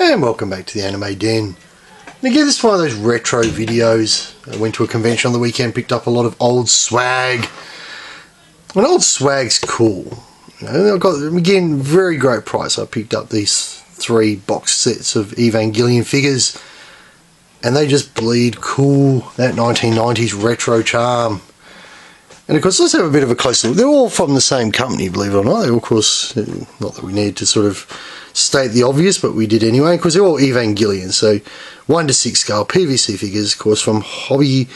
And welcome back to the Anime Den. And again, this is one of those retro videos. I went to a convention on the weekend, picked up a lot of old swag. And old swag's cool. You know, I got, again, very great price. I picked up these 3 box sets of Evangelion figures. And they just bleed cool, that 1990s retro charm. And of course, let's have a bit of a closer look. They're all from the same company, believe it or not. They're, of course, not that we need to sort of state the obvious, but we did anyway, because they're all Evangelion. So 1:6 scale PVC figures, of course, from Hobby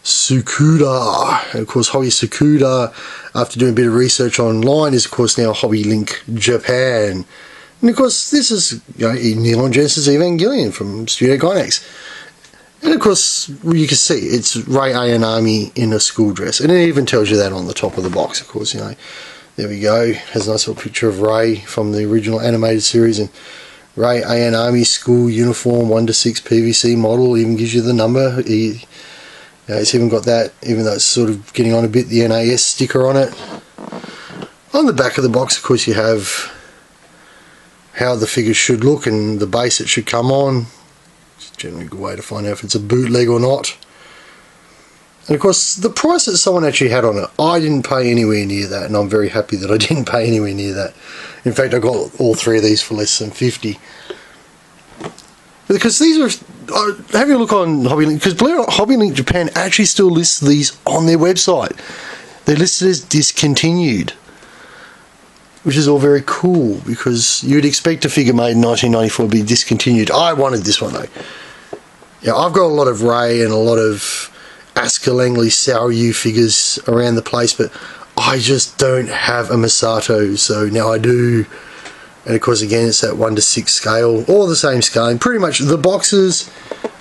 Tsukada. And of course, Hobby Tsukada, after doing a bit of research online, is of course now Hobby Link Japan. And of course, this is, you know, Neon Genesis Evangelion from Studio Gainax. And of course, you can see it's Rei Ayanami in a school dress. And it even tells you that on the top of the box, of course, you know. There we go. Has a nice little picture of Rei from the original animated series. And Rei Ayanami school uniform, 1:6 PVC model. Even gives you the number. It's even got that, even though it's sort of getting on a bit, the NAS sticker on it. On the back of the box, of course, you have how the figure should look and the base it should come on. It's generally a good way to find out if it's a bootleg or not. And of course, the price that someone actually had on it, I didn't pay anywhere near that, and I'm very happy that I didn't pay anywhere near that. In fact, I got all 3 of these for less than 50. Because these are, having a look on Hobby Link, because believe it or not, Hobby Link Japan actually still lists these on their website. They're listed as discontinued, which is all very cool, because you'd expect a figure made in 1994 to be discontinued. I wanted this one though. Yeah, I've got a lot of Rei and a lot of Asuka Langley Saoryu figures around the place, but I just don't have a Masato, so now I do. And of course, again, it's that 1:6 scale, all the same scaling. Pretty much the boxes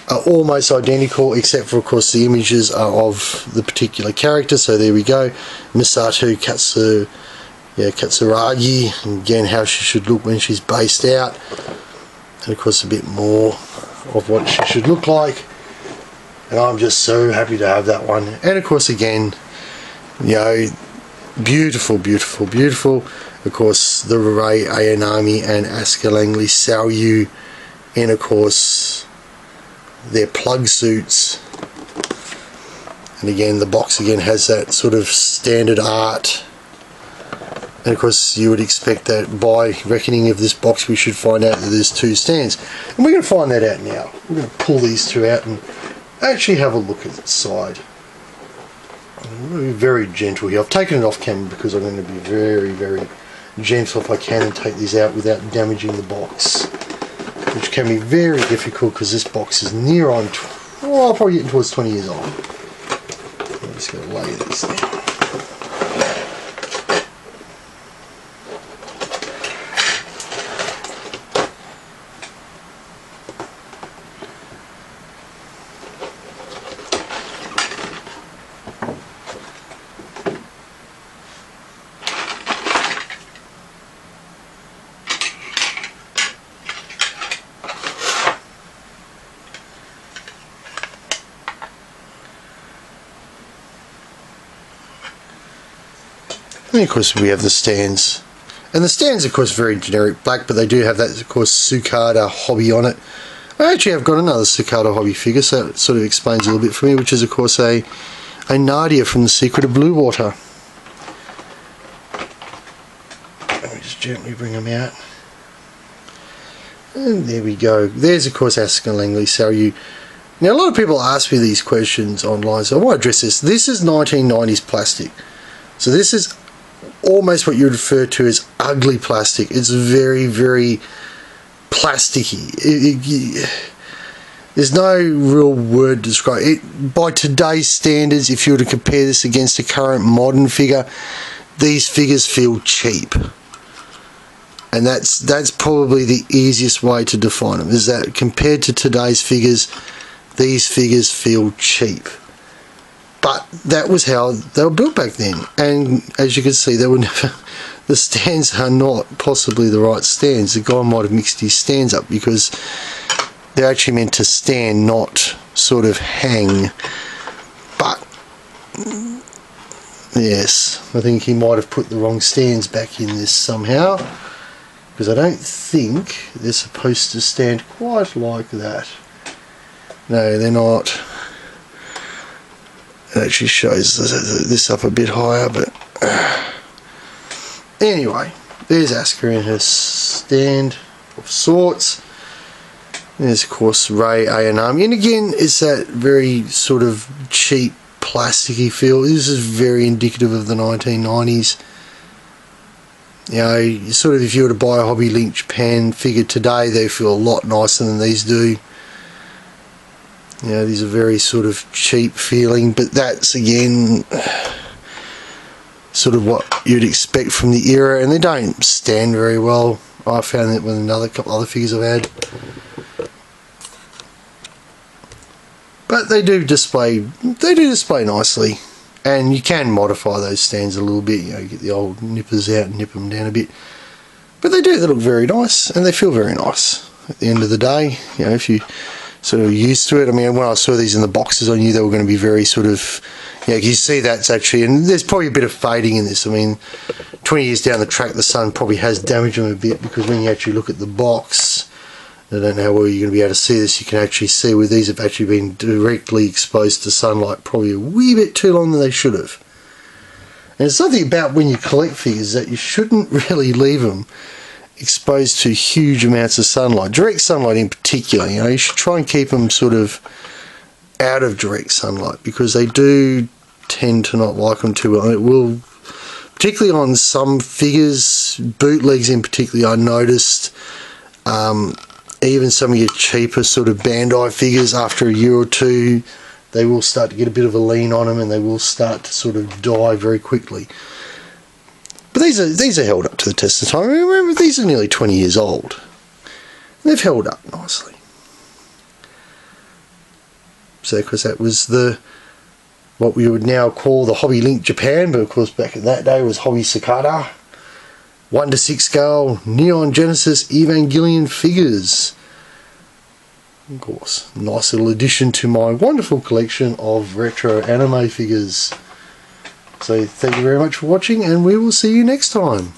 are almost identical, except for, of course, the images are of the particular character. So there we go, Masato Katsuragi, and again, how she should look when she's based out. And of course, a bit more of what she should look like. And I'm just so happy to have that one. And of course, again, you know, beautiful, beautiful, beautiful. Of course, the Rei Ayanami and Asuka Langley Saoryu in, of course, their plug suits. And again, the box again has that sort of standard art. And of course, you would expect that by reckoning of this box, we should find out that there's 2 stands. And we're going to find that out now. We're going to pull these 2 out and actually have a look at the side. I'm going to be very gentle here. I've taken it off camera because I'm going to be very, very gentle if I can and take these out without damaging the box, which can be very difficult because this box is near on, probably getting towards 20 years old. I'm just going to lay this down. And of course we have the stands. And the stands, of course, very generic black, but they do have that, of course, Tsukada Hobby on it. I actually have got another Tsukada Hobby figure, so that sort of explains a little bit for me, which is, of course, a Nadia from The Secret of Blue Water. Let me just gently bring them out. And there we go. There's, of course, Asuka Langley Saoryu. Now, a lot of people ask me these questions online, so I want to address this. This is 1990s plastic. So this is almost what you would refer to as ugly plastic. It's very, very plasticky. There's no real word to describe it. By today's standards, if you were to compare this against a current modern figure, these figures feel cheap. And that's probably the easiest way to define them, is that compared to today's figures, these figures feel cheap. But that was how they were built back then. And as you can see, they were never, the stands are not possibly the right stands. The guy might have mixed his stands up because they're actually meant to stand, not sort of hang. But yes, I think he might have put the wrong stands back in this somehow. because I don't think they're supposed to stand quite like that. No, they're not. It actually shows this up a bit higher, but anyway, there's Asuka in her stand of sorts. There's of course Rey, A and Army, and again it's that very sort of cheap plasticky feel. This is very indicative of the 1990s. You know, sort of if you were to buy a Hobby Link Japan figure today, they feel a lot nicer than these do. You know, these are very sort of cheap feeling, but that's again sort of what you'd expect from the era, and they don't stand very well. I found that with another couple other figures I've had. But they do display nicely, and you can modify those stands a little bit. You know, get the old nippers out and nip them down a bit. But they look very nice, and they feel very nice at the end of the day. You know, if you sort of used to it. I mean, when I saw these in the boxes, I knew they were going to be very sort of, you see that's actually, and there's probably a bit of fading in this. I mean, 20 years down the track, the sun probably has damaged them a bit, because when you actually look at the box, I don't know how well you're going to be able to see this, you can actually see where these have actually been directly exposed to sunlight probably a wee bit too long than they should have. And it's something about when you collect figures that you shouldn't really leave them exposed to huge amounts of sunlight, direct sunlight in particular. You know, you should try and keep them sort of out of direct sunlight, because they do tend to not like them too well. It will, particularly on some figures, bootlegs in particular, I noticed, even some of your cheaper sort of Bandai figures, after a year or two, they will start to get a bit of a lean on them, and they will start to sort of die very quickly. But these are held up to the test of time. Remember, these are nearly 20 years old. They've held up nicely. So, of course, that was what we would now call the Hobby Link Japan, but of course back in that day was Hobby Tsukada. 1:6 scale Neon Genesis Evangelion figures. Of course, nice little addition to my wonderful collection of retro anime figures. So thank you very much for watching, and we will see you next time.